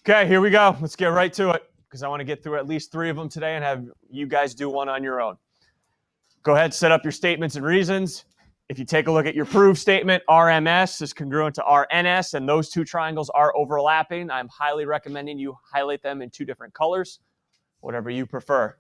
Okay, here we go. Let's get right to it because I want to get through at least 3 of them today and have you guys do one on your own. Go ahead, set up your statements and reasons. If you take a look at your proof statement, RMS is congruent to RNS, and those 2 triangles are overlapping. I'm highly recommending you highlight them in 2 different colors, whatever you prefer.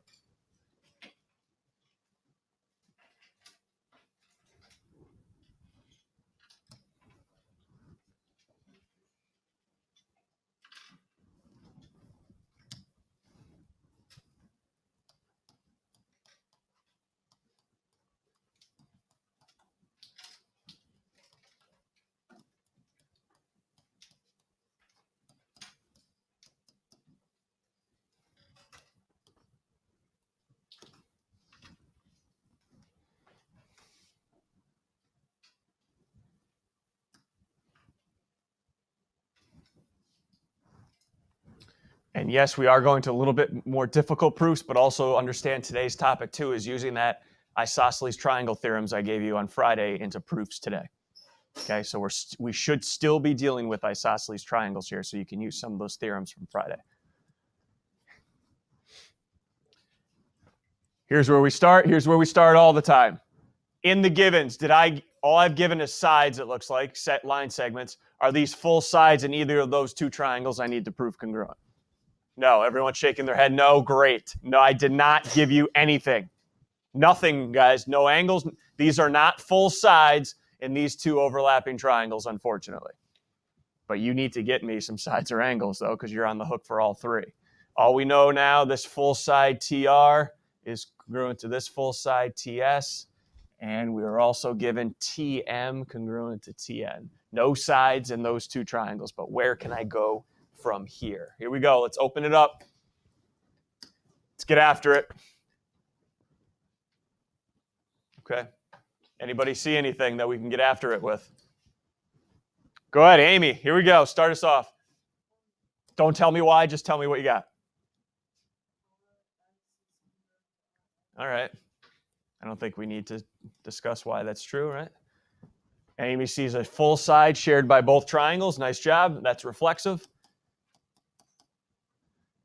And yes, we are going to a little bit more difficult proofs, but also understand today's topic too is using that isosceles triangle theorems I gave you on Friday into proofs today. Okay, so we should still be dealing with isosceles triangles here, so you can use some of those theorems from Friday. Here's where we start. Here's where we start all the time. In the givens, all I've given is sides, it looks like, set line segments. Are these full sides in either of those 2 triangles I need to prove congruent? No, everyone's shaking their head. No, great. No, I did not give you anything. Nothing, guys. No angles. These are not full sides in these 2 overlapping triangles, unfortunately. But you need to get me some sides or angles, though, because you're on the hook for all 3. All we know now, this full side TR is congruent to this full side TS. And we are also given TM congruent to TN. No sides in those 2 triangles, but where can I go from here? Here we go. Let's open it up. Let's get after it. Okay. Anybody see anything that we can get after it with? Go ahead, Amy. Here we go. Start us off. Don't tell me why. Just tell me what you got. All right. I don't think we need to discuss why that's true, right? Amy sees a full side shared by both triangles. Nice job. That's reflexive.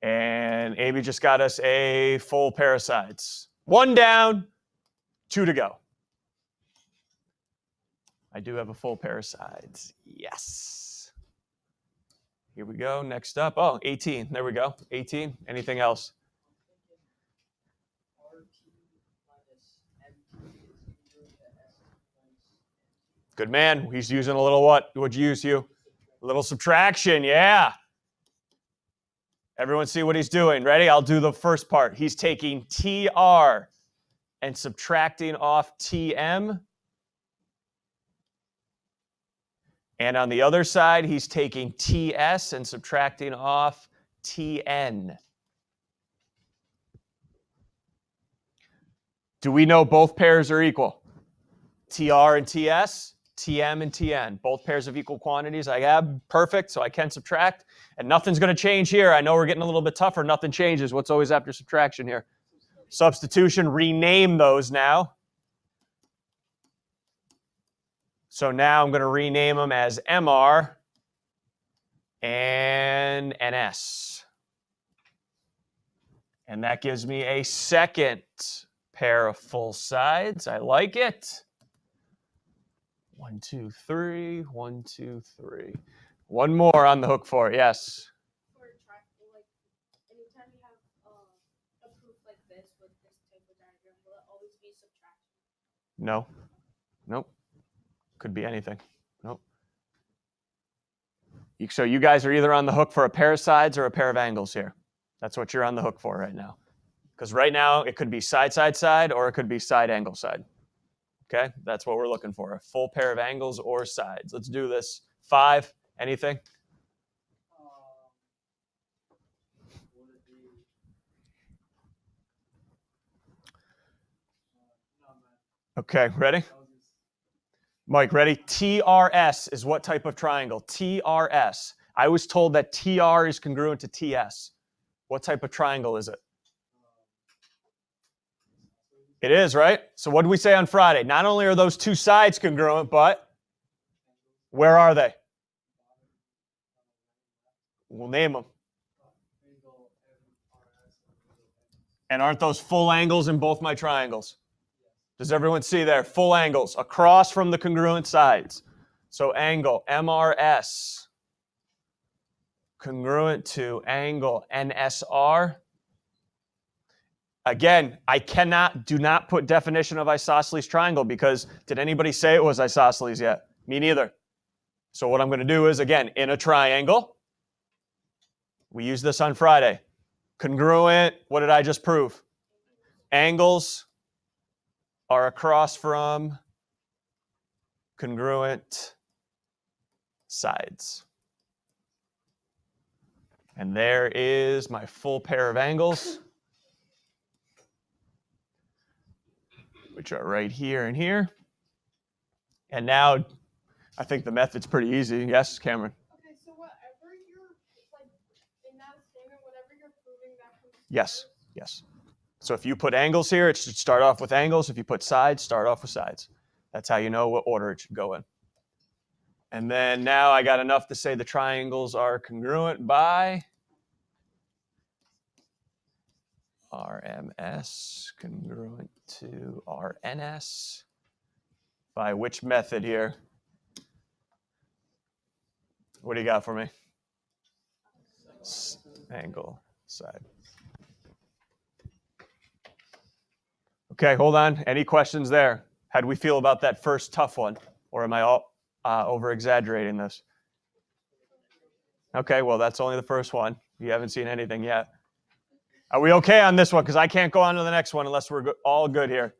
And Amy just got us a full pair of sides. 1 down, 2 to go. I do have a full pair of sides. Yes. Here we go. Next up. Oh, 18. There we go. 18. Anything else? Good man. He's using a little what? What'd you use, Hugh? A little subtraction. Yeah. Everyone see what he's doing. Ready? I'll do the first part. He's taking TR and subtracting off TM. And on the other side, he's taking TS and subtracting off TN. Do we know both pairs are equal? TR and TS, TM and TN. Both pairs of equal quantities I have. Perfect, so I can subtract. And nothing's going to change here. I know we're getting a little bit tougher. Nothing changes. What's always after subtraction here? Substitution. Rename those now. So now I'm going to rename them as MR and NS. And that gives me a second pair of full sides. I like it. 1, 2, 3. 1, 2, 3. One more on the hook for it. Yes. For like anytime you have a proof like this with this type of diagram, will it always be subtraction? No. Nope. Could be anything. Nope. So you guys are either on the hook for a pair of sides or a pair of angles here. That's what you're on the hook for right now. Because right now it could be side, side, side, or it could be side, angle, side. Okay, that's what we're looking for, a full pair of angles or sides. Let's do this. 5, anything? Okay, ready? Mike, ready? TRS is what type of triangle? TRS. I was told that TR is congruent to TS. What type of triangle is it? It is, right? So what did we say on Friday? Not only are those 2 sides congruent, but where are they? We'll name them. And aren't those full angles in both my triangles? Does everyone see there? Full angles across from the congruent sides. So angle MRS congruent to angle NSR. Again, do not put definition of isosceles triangle because did anybody say it was isosceles yet? Me neither. So what I'm going to do is, again, in a triangle, we used this on Friday. Congruent, what did I just prove? Angles are across from congruent sides. And there is my full pair of angles, which are right here and here. And now I think the method's pretty easy. Yes, Cameron? Okay, so whatever you're, like, in that statement, whatever you're proving, that comes Yes, first? yes. So if you put angles here, it should start off with angles. If you put sides, start off with sides. That's how you know what order it should go in. And then now I got enough to say the triangles are congruent by RMS congruent to RNS. By which method here? What do you got for me? Angle, side. Okay, hold on. Any questions there? How do we feel about that first tough one? Or am I all over-exaggerating this? Okay, well, that's only the first one. You haven't seen anything yet. Are we okay on this one? Because I can't go on to the next one unless we're all good here,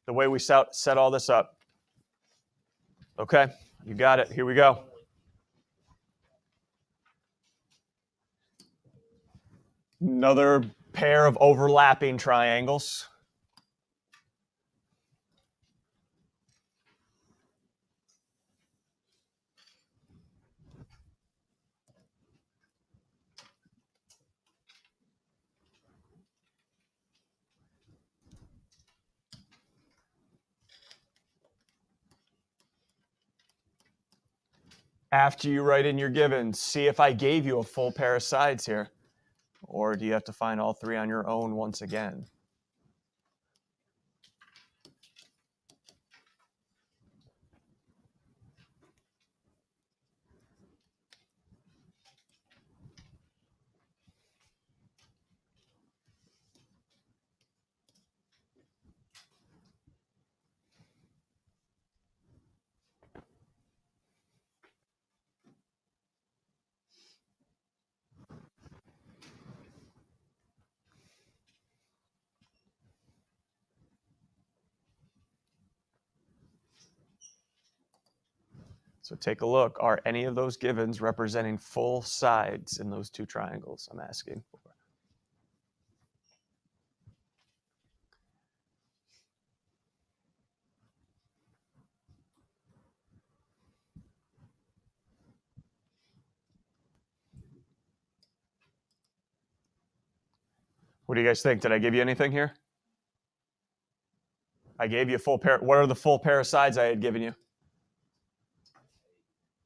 the way we set all this up. Okay, you got it. Here we go. Another pair of overlapping triangles. After you write in your givens, see if I gave you a full pair of sides here. Or do you have to find all three on your own once again? So take a look. Are any of those givens representing full sides in those two triangles I'm asking for? What do you guys think? Did I give you anything here? I gave you a full pair. What are the full pair of sides I had given you?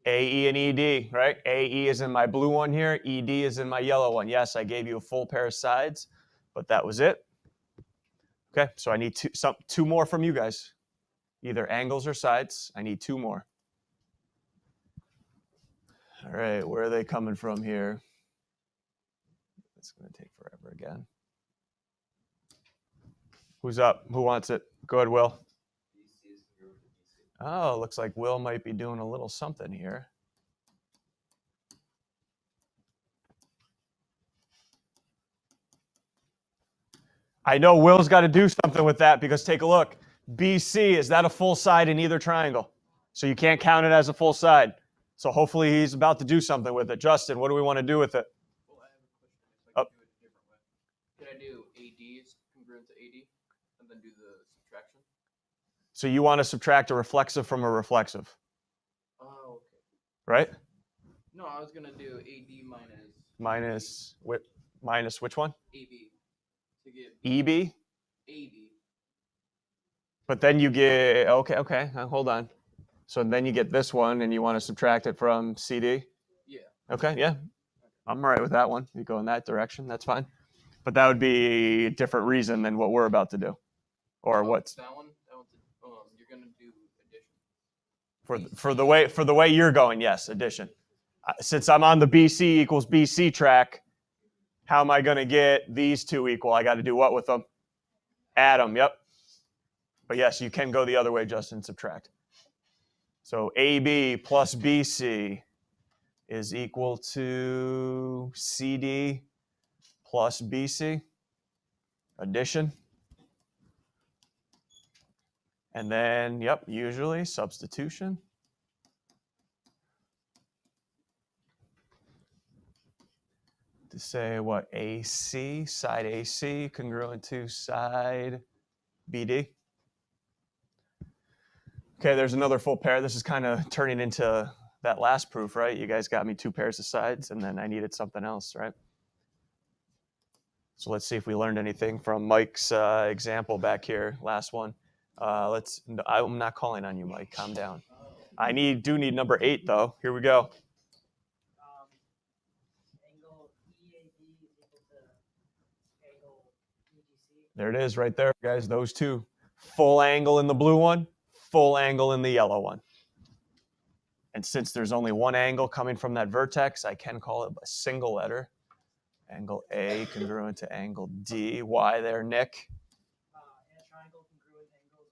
AE and ED, right? AE is in my blue one here. ED is in my yellow one. Yes, I gave you a full pair of sides, but that was it. Okay, so I need two more from you guys. Either angles or sides. I need two more. All right, where are they coming from here? It's going to take forever again. Who's up? Who wants it? Go ahead, Will. Oh, looks like Will might be doing a little something here. I know Will's got to do something with that because take a look. BC, is that a full side in either triangle? So you can't count it as a full side. So hopefully he's about to do something with it. Justin, what do we want to do with it? Well, I have a question. If I can do it a different way. Can I do ADs congruent to AD and then do the subtraction? So you want to subtract a reflexive from a reflexive, Oh, okay. right? No, I was going to do AD Minus which one? AB to get EB? AD. But then you get, okay, hold on. So then you get this one and you want to subtract it from CD? Yeah. Okay, yeah. I'm all right with that one. You go in that direction, that's fine. But that would be a different reason than what we're about to do. Or what's that one? You're gonna do addition. for the way you're going, yes, addition. Since I'm on the BC equals BC track, how am I going to get these two equal? I got to do what with them? Add them, yep. But yes, you can go the other way, Justin, subtract. So AB plus BC is equal to CD plus BC, addition. And then, yep, usually substitution. To say what? AC, side AC, congruent to side BD. Okay, there's another full pair. This is kind of turning into that last proof, right? You guys got me two pairs of sides, and then I needed something else, right? So let's see if we learned anything from Mike's example back here, last one. I'm not calling on you, Mike. Calm down. I do need number 8, though. Here we go. Angle EAB is equal to angle EGC. There it is right there, guys. Those two. Full angle in the blue one, full angle in the yellow one. And since there's only one angle coming from that vertex, I can call it a single letter. Angle A congruent to angle D. Why there, Nick? In a triangle, congruent angles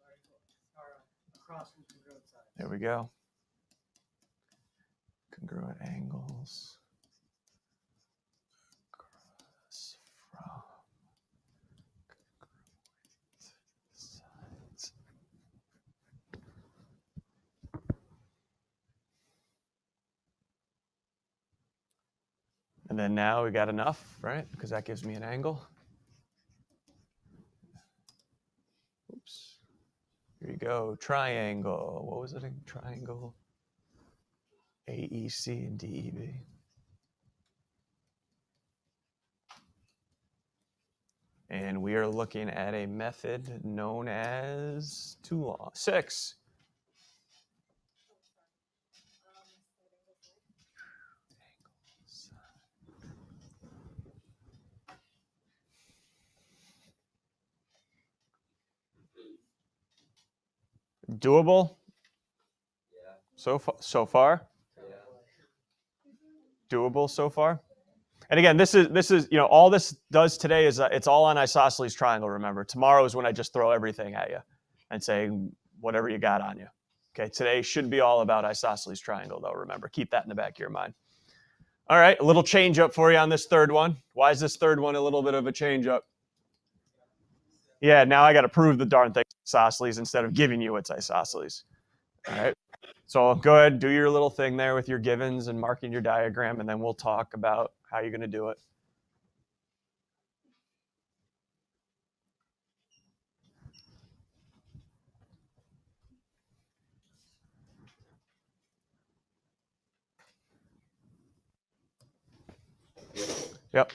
are across from congruent sides. There we go. Congruent angles across from congruent sides. And then now we got enough, right? Because that gives me an angle. Oops. Here you go. Triangle. What was it? Triangle. AEC and DEB. And we are looking at a method known as 6. Doable? Yeah. So far? Yeah. Doable so far? And again, this is all this does today is it's all on isosceles triangle, remember. Tomorrow is when I just throw everything at you and say whatever you got on you. Okay, today should be all about isosceles triangle, though, remember. Keep that in the back of your mind. All right, a little change up for you on this third one. Why is this third one a little bit of a change up? Yeah, now I got to prove the darn thing isosceles instead of giving you its isosceles. All right. So go ahead, do your little thing there with your givens and marking your diagram, and then we'll talk about how you're going to do it. Yep.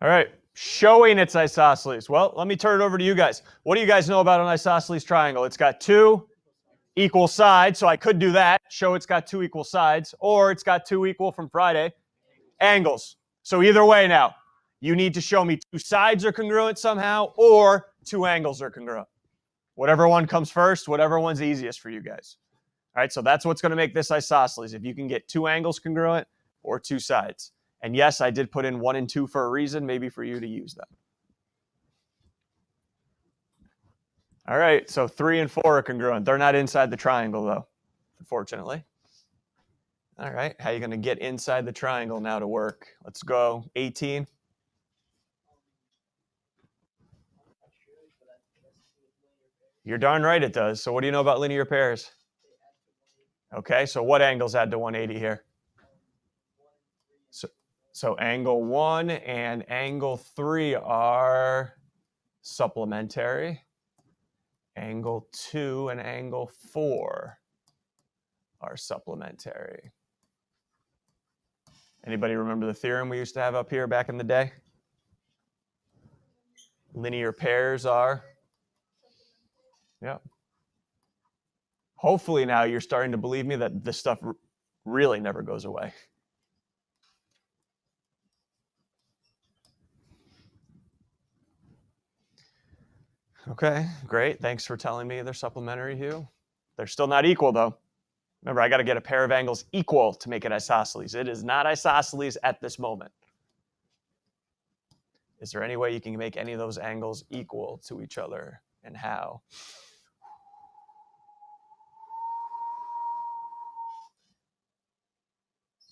All right, showing its isosceles. Well, let me turn it over to you guys. What do you guys know about an isosceles triangle? It's got 2 equal sides, so I could do that, show it's got 2 equal sides, or it's got 2 equal from Friday angles. So either way now, you need to show me 2 sides are congruent somehow, or 2 angles are congruent. Whatever one comes first, whatever one's easiest for you guys. All right, so that's what's going to make this isosceles, if you can get 2 angles congruent or 2 sides. And yes, I did put in 1 and 2 for a reason, maybe for you to use them. All right, so 3 and 4 are congruent. They're not inside the triangle, though, unfortunately. All right, how are you going to get inside the triangle now to work? Let's go. 18. You're darn right it does. So what do you know about linear pairs? Okay, so what angles add to 180 here? So angle 1 and angle 3 are supplementary. Angle 2 and angle 4 are supplementary. Anybody remember the theorem we used to have up here back in the day? Linear pairs are? Yep. Hopefully now you're starting to believe me that this stuff really never goes away. Okay, great. Thanks for telling me they're supplementary, Hugh. They're still not equal, though. Remember, I got to get a pair of angles equal to make it isosceles. It is not isosceles at this moment. Is there any way you can make any of those angles equal to each other, and how?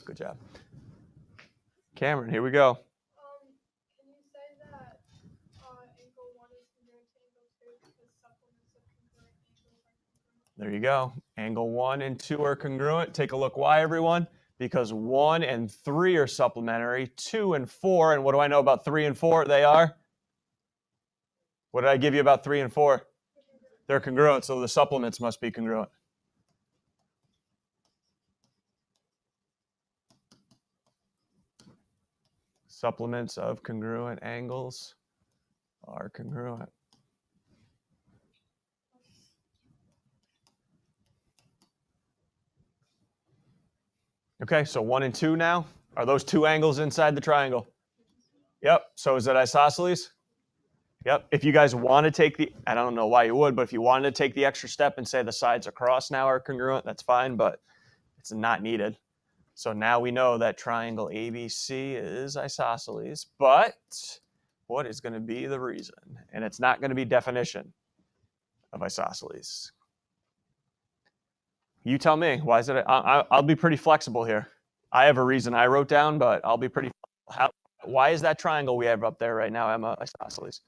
Good job. Cameron, here we go. Can you say that angle 1 is congruent to angle 2 because supplements of congruent angles are congruent? There you go. Angle 1 and 2 are congruent. Take a look why, everyone. Because 1 and 3 are supplementary. 2 and 4, and what do I know about 3 and 4? They are? What did I give you about 3 and 4? They're congruent, so the supplements must be congruent. Supplements of congruent angles are congruent. Okay, so 1 and 2 now. Are those two angles inside the triangle? Yep. So is it isosceles? Yep. If you guys want to take the, I don't know why you would, but if you wanted to take the extra step and say the sides across now are congruent, that's fine, but it's not needed. So now we know that triangle ABC is isosceles, but what is going to be the reason? And it's not going to be definition of isosceles. You tell me. Why is it? I'll be pretty flexible here. I have a reason I wrote down, but I'll be pretty. Why is that triangle we have up there right now, Emma, isosceles?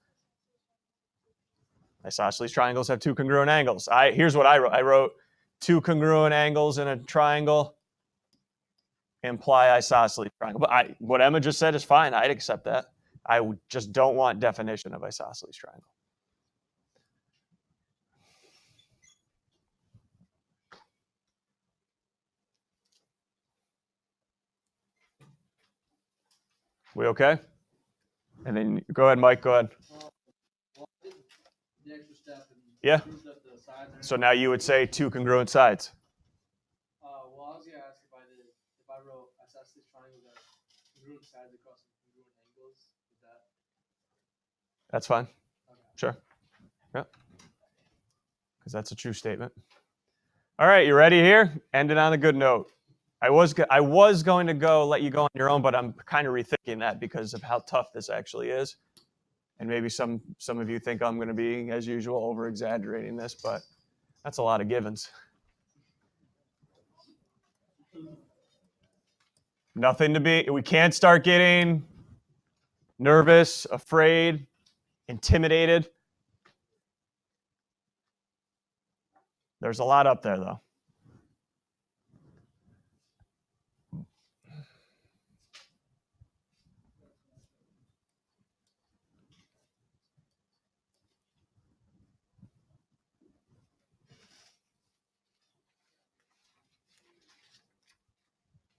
Isosceles triangles have two congruent angles. Here's what I wrote. I wrote two congruent angles in a triangle imply isosceles triangle. But what Emma just said is fine. I'd accept that. I just don't want definition of isosceles triangle. We okay? And then go ahead, Mike. Go ahead. Well, I did the extra step and Yeah. proved that the sides are. So now you would say two congruent sides. Well, I was gonna ask if I wrote isosceles triangles that congruent sides across congruent angles. Is that? That's fine. Okay. Sure. Yeah. Because that's a true statement. All right, you ready here? Ended on a good note. I was going to let you go on your own, but I'm kind of rethinking that because of how tough this actually is. And maybe some of you think I'm going to be, as usual, over-exaggerating this, but that's a lot of givens. Nothing to be, we can't start getting nervous, afraid, intimidated. There's a lot up there, though.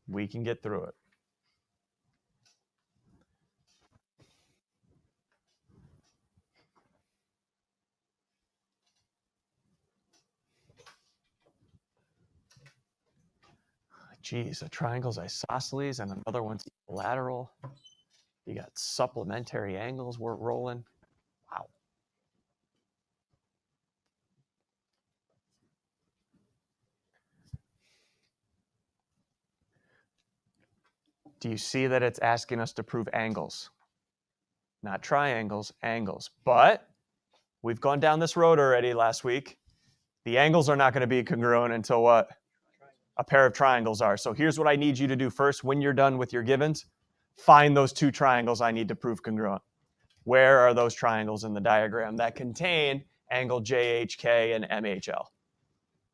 We can get through it. Geez, a triangle's isosceles and another one's equilateral. You got supplementary angles we're rolling. Wow. Do you see that it's asking us to prove angles? Not triangles, angles. But we've gone down this road already last week. The angles are not going to be congruent until what? A pair of triangles are. So here's what I need you to do first. When you're done with your givens, find those two triangles I need to prove congruent. Where are those triangles in the diagram that contain angle JHK and MHL?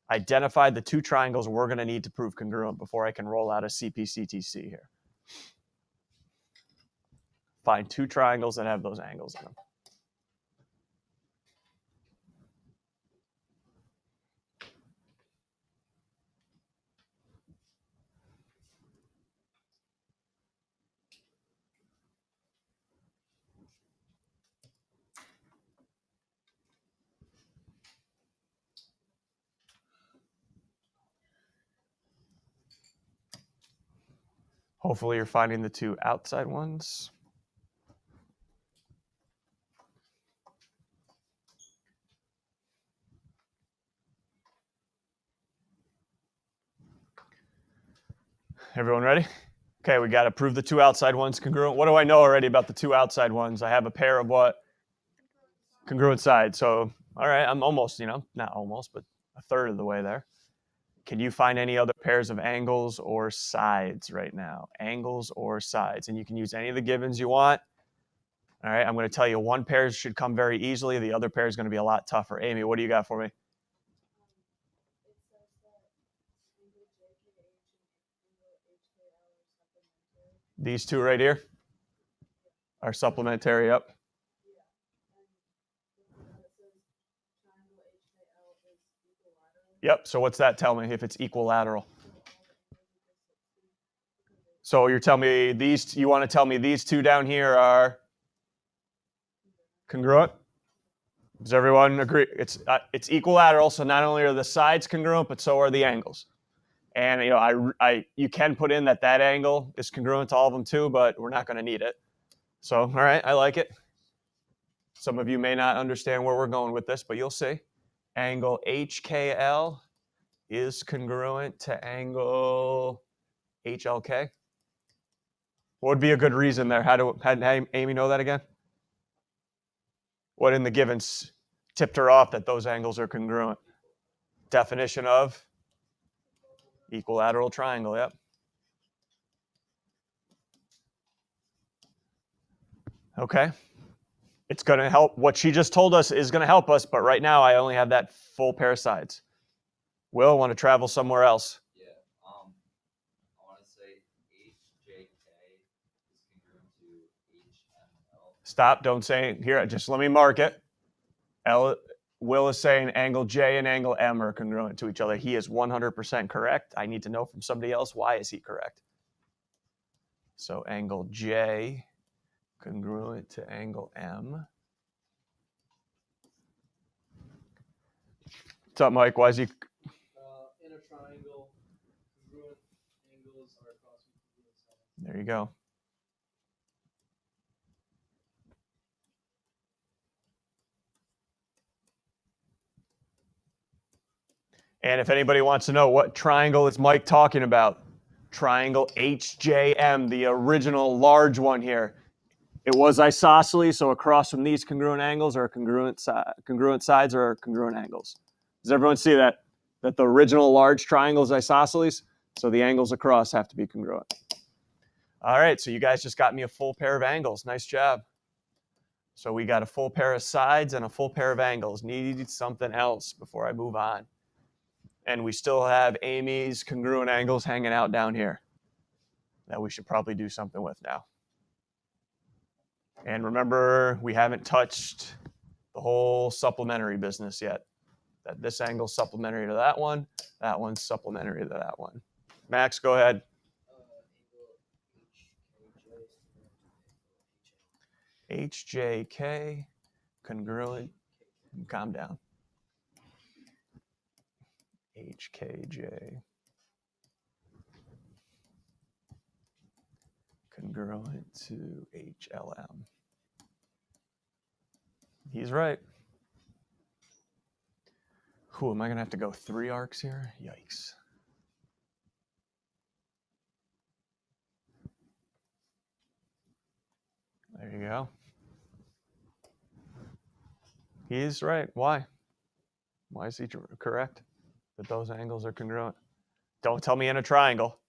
Identify the two triangles we're going to need to prove congruent before I can roll out a CPCTC here. Find two triangles that have those angles in them. Hopefully you're finding the two outside ones. Everyone ready? Okay, we got to prove the two outside ones congruent. What do I know already about the two outside ones? I have a pair of what? Congruent sides. So, all right, I'm almost, not almost, but a third of the way there. Can you find any other pairs of angles or sides right now? Angles or sides. And you can use any of the givens you want. All right, I'm going to tell you one pair should come very easily. The other pair is going to be a lot tougher. Amy, what do you got for me? It says that angle JKH and angle HKL are supplementary. These two right here are supplementary. Yep. Yeah. And it says triangle HKL is equilateral. Yep. So what's that tell me if it's equilateral? So you're telling me these, you want to tell me these two down here are congruent? Does everyone agree? It's equilateral, so not only are the sides congruent, but so are the angles. And you can put in that angle is congruent to all of them too, but we're not going to need it. So, all right, I like it. Some of you may not understand where we're going with this, but you'll see. Angle HKL is congruent to angle HLK. What would be a good reason there? How Amy know that again? What in the givens tipped her off that those angles are congruent? Definition of equilateral triangle, yep. Okay. It's going to help. What she just told us is going to help us, but right now I only have that full pair of sides. Will, want to travel somewhere else? Yeah. I want to say HJK is congruent to HML. Stop. Don't say it here. Just let me mark it. Will is saying angle J and angle M are congruent to each other. He is 100% correct. I need to know from somebody else, why is he correct? So angle J congruent to angle M. What's up, Mike? Why is he? In a triangle, congruent angles are across congruent sides. There you go. And if anybody wants to know what triangle is Mike talking about, triangle HJM, the original large one here. It was isosceles, so across from these congruent angles are congruent sides or congruent angles. Does everyone see that? That the original large triangle is isosceles, so the angles across have to be congruent. All right, so you guys just got me a full pair of angles. Nice job. So we got a full pair of sides and a full pair of angles. Needed something else before I move on. And we still have Amy's congruent angles hanging out down here that we should probably do something with now. And remember, we haven't touched the whole supplementary business yet. That this angle's supplementary to that one's supplementary to that one. Max, go ahead. HJK, congruent, calm down. HKJ, congruent to HLM. He's right. Who am I going to have to go 3 arcs here? Yikes. There you go. He's right. Why? Why is he correct? That those angles are congruent. Don't tell me in a triangle.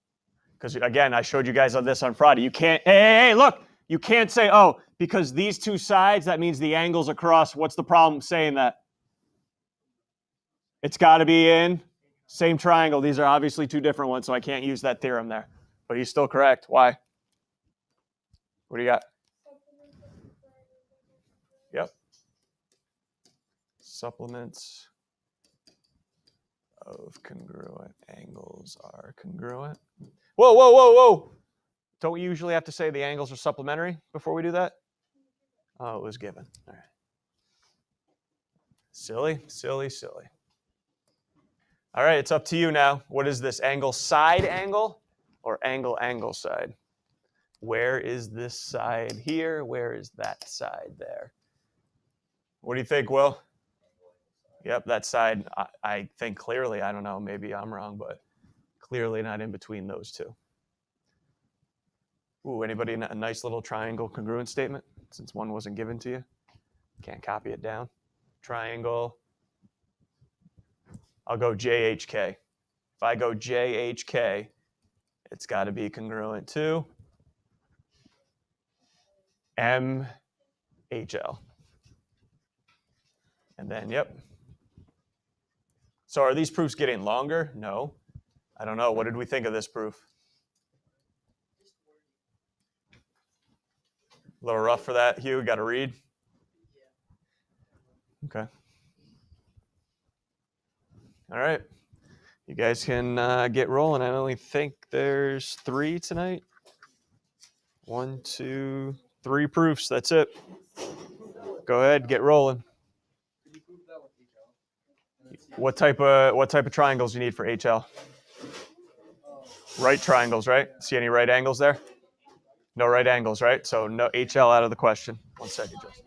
Because again, I showed you guys on this on Friday. You can't, hey, look, you can't say, oh, because these two sides, that means the angles across. What's the problem saying that? It's got to be in same triangle. These are obviously two different ones, so I can't use that theorem there. But he's still correct. Why? What do you got? Yep. Supplements of congruent angles are congruent. Whoa, whoa, whoa, whoa. Don't we usually have to say the angles are supplementary before we do that? Oh, it was given. All right. Silly, silly, silly. All right, it's up to you now. What is this? Angle side angle or angle angle side? Where is this side here? Where is that side there? What do you think, Will? Yep, that side, I think clearly, I don't know, maybe I'm wrong, but clearly not in between those two. Ooh, anybody a nice little triangle congruent statement since one wasn't given to you? Can't copy it down. Triangle. I'll go JHK. If I go JHK, it's got to be congruent to MHL. And then, yep. So are these proofs getting longer? No. I don't know. What did we think of this proof? A little rough for that, Hugh. Got to read? Okay. All right. You guys can get rolling. I only think there's 3 tonight. 1, 2, 3 proofs. That's it. Go ahead, get rolling. Could you prove that with HL? And then see What type of triangles you need for HL? Right triangles, right? See any right angles there? No right angles, right? So no HL out of the question. 1 second, Justin.